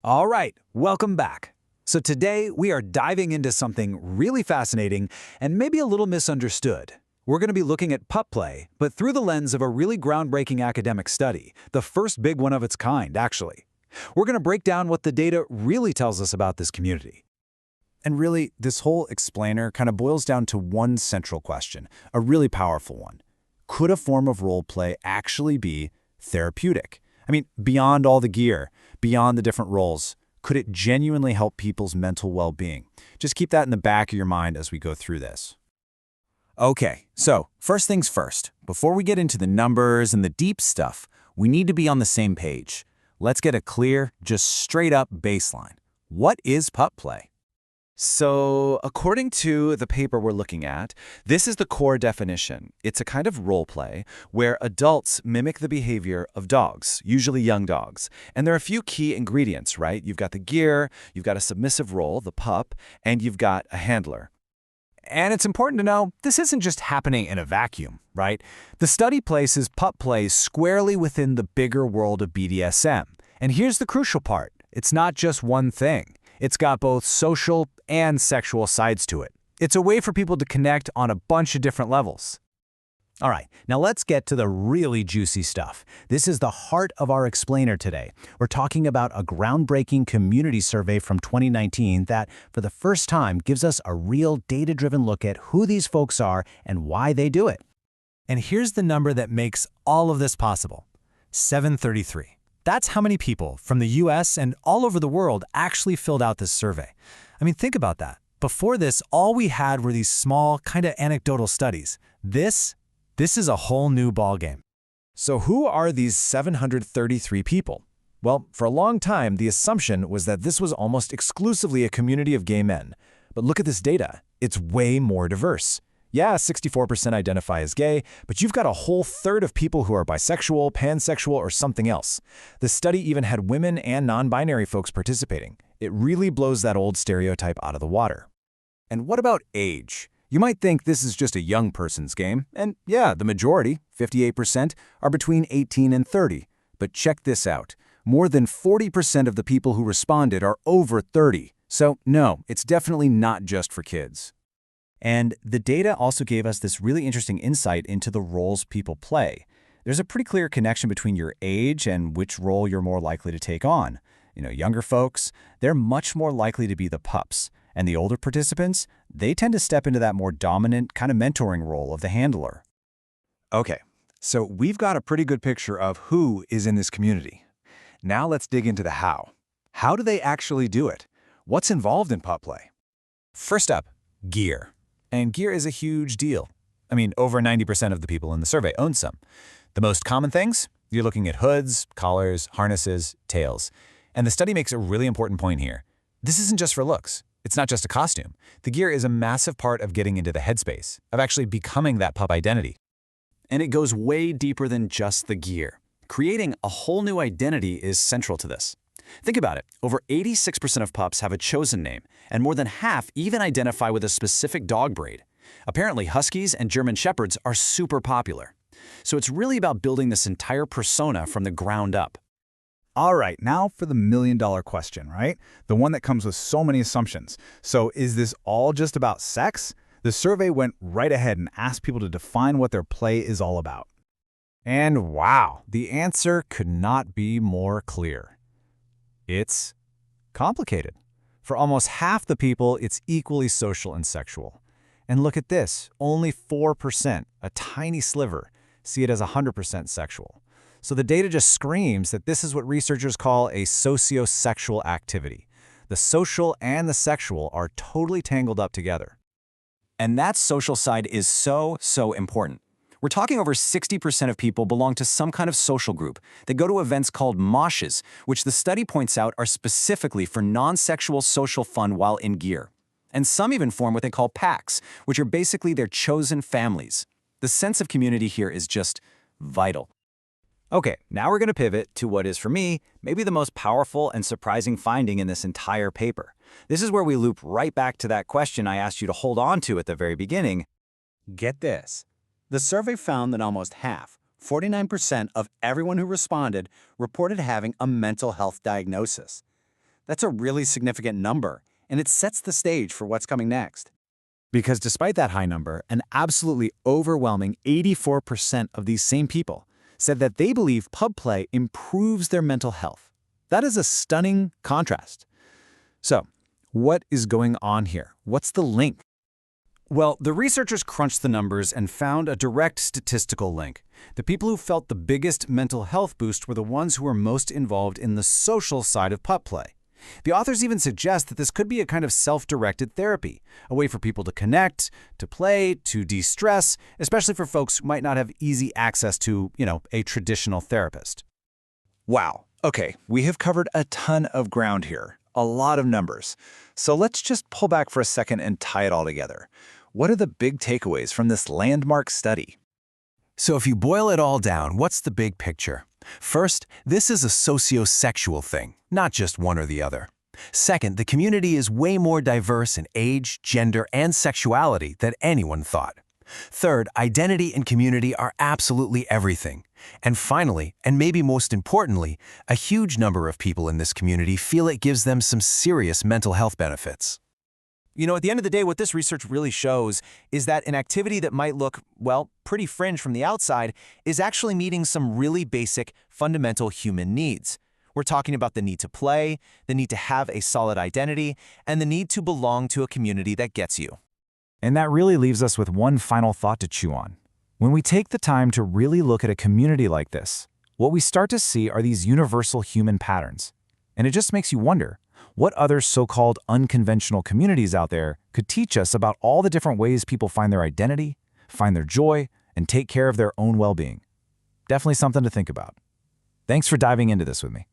All right, welcome back. So today we are diving into something really fascinating and maybe a little misunderstood. We're going to be looking at pup play, but through the lens of a really groundbreaking academic study, the first big one of its kind, actually. We're going to break down what the data really tells us about this community. And really, this whole explainer kind of boils down to one central question, a really powerful one. Could a form of role play actually be therapeutic? I mean, beyond all the gear, beyond the different roles, could it genuinely help people's mental well-being? Just keep that in the back of your mind as we go through this. Okay, so first things first. Before we get into the numbers and the deep stuff, we need to be on the same page. Let's get a clear, just straight-up baseline. What is pup play? So, according to the paper we're looking at, this is the core definition. It's a kind of role play where adults mimic the behavior of dogs, usually young dogs. And there are a few key ingredients, right? You've got the gear, you've got a submissive role, the pup, and you've got a handler. And it's important to know, this isn't just happening in a vacuum, right? The study places pup play squarely within the bigger world of BDSM. And here's the crucial part. It's not just one thing. It's got both social and sexual sides to it. It's a way for people to connect on a bunch of different levels. All right, now let's get to the really juicy stuff. This is the heart of our explainer today. We're talking about a groundbreaking community survey from 2019 that, for the first time, gives us a real data-driven look at who these folks are and why they do it. And here's the number that makes all of this possible: 733. That's how many people from the US and all over the world actually filled out this survey. I mean, think about that. Before this, all we had were these small, kind of anecdotal studies. This is a whole new ballgame. So who are these 733 people? Well, for a long time, the assumption was that this was almost exclusively a community of gay men. But look at this data. It's way more diverse. Yeah, 64% identify as gay, but you've got a whole third of people who are bisexual, pansexual, or something else. The study even had women and non-binary folks participating. It really blows that old stereotype out of the water. And what about age? You might think this is just a young person's game, and yeah, the majority, 58%, are between 18 and 30. But check this out. More than 40% of the people who responded are over 30. So no, it's definitely not just for kids. And the data also gave us this really interesting insight into the roles people play. There's a pretty clear connection between your age and which role you're more likely to take on. Younger folks, they're much more likely to be the pups. And the older participants, they tend to step into that more dominant kind of mentoring role of the handler. Okay, so we've got a pretty good picture of who is in this community. Now let's dig into the how. How do they actually do it? What's involved in pup play? First up, gear. And gear is a huge deal. I mean, over 90% of the people in the survey own some. The most common things? You're looking at hoods, collars, harnesses, tails. And the study makes a really important point here. This isn't just for looks. It's not just a costume. The gear is a massive part of getting into the headspace, of actually becoming that pup identity. And it goes way deeper than just the gear. Creating a whole new identity is central to this. Think about it. Over 86% of pups have a chosen name, and more than half even identify with a specific dog breed. Apparently, Huskies and German Shepherds are super popular. So it's really about building this entire persona from the ground up. All right, now for the million-dollar question, right? The one that comes with so many assumptions. So is this all just about sex? The survey went right ahead and asked people to define what their play is all about. And wow, the answer could not be more clear. It's complicated. For almost half the people, it's equally social and sexual. And look at this, only 4%, a tiny sliver, see it as 100% sexual. So the data just screams that this is what researchers call a sociosexual activity. The social and the sexual are totally tangled up together. And that social side is so important. We're talking over 60% of people belong to some kind of social group. They go to events called moshes, which the study points out are specifically for non-sexual social fun while in gear. And some even form what they call packs, which are basically their chosen families. The sense of community here is just vital. Okay, now we're going to pivot to what is, for me, maybe the most powerful and surprising finding in this entire paper. This is where we loop right back to that question I asked you to hold on to at the very beginning. Get this. The survey found that almost half, 49% of everyone who responded reported having a mental health diagnosis. That's a really significant number, and it sets the stage for what's coming next. Because despite that high number, an absolutely overwhelming 84% of these same people said that they believe pub play improves their mental health. That is a stunning contrast. So, what is going on here? What's the link? Well, the researchers crunched the numbers and found a direct statistical link. The people who felt the biggest mental health boost were the ones who were most involved in the social side of pup play. The authors even suggest that this could be a kind of self-directed therapy, a way for people to connect, to play, to de-stress, especially for folks who might not have easy access to, a traditional therapist. Wow. Okay, we have covered a ton of ground here, a lot of numbers. So let's just pull back for a second and tie it all together. What are the big takeaways from this landmark study? So if you boil it all down, what's the big picture? First, this is a socio-sexual thing, not just one or the other. Second, the community is way more diverse in age, gender, and sexuality than anyone thought. Third, identity and community are absolutely everything. And finally, and maybe most importantly, a huge number of people in this community feel it gives them some serious mental health benefits. At the end of the day, what this research really shows is that an activity that might look, pretty fringe from the outside is actually meeting some really basic, fundamental human needs. We're talking about the need to play, the need to have a solid identity, and the need to belong to a community that gets you. And that really leaves us with one final thought to chew on. When we take the time to really look at a community like this, what we start to see are these universal human patterns. And it just makes you wonder, what other so-called unconventional communities out there could teach us about all the different ways people find their identity, find their joy, and take care of their own well-being? Definitely something to think about. Thanks for diving into this with me.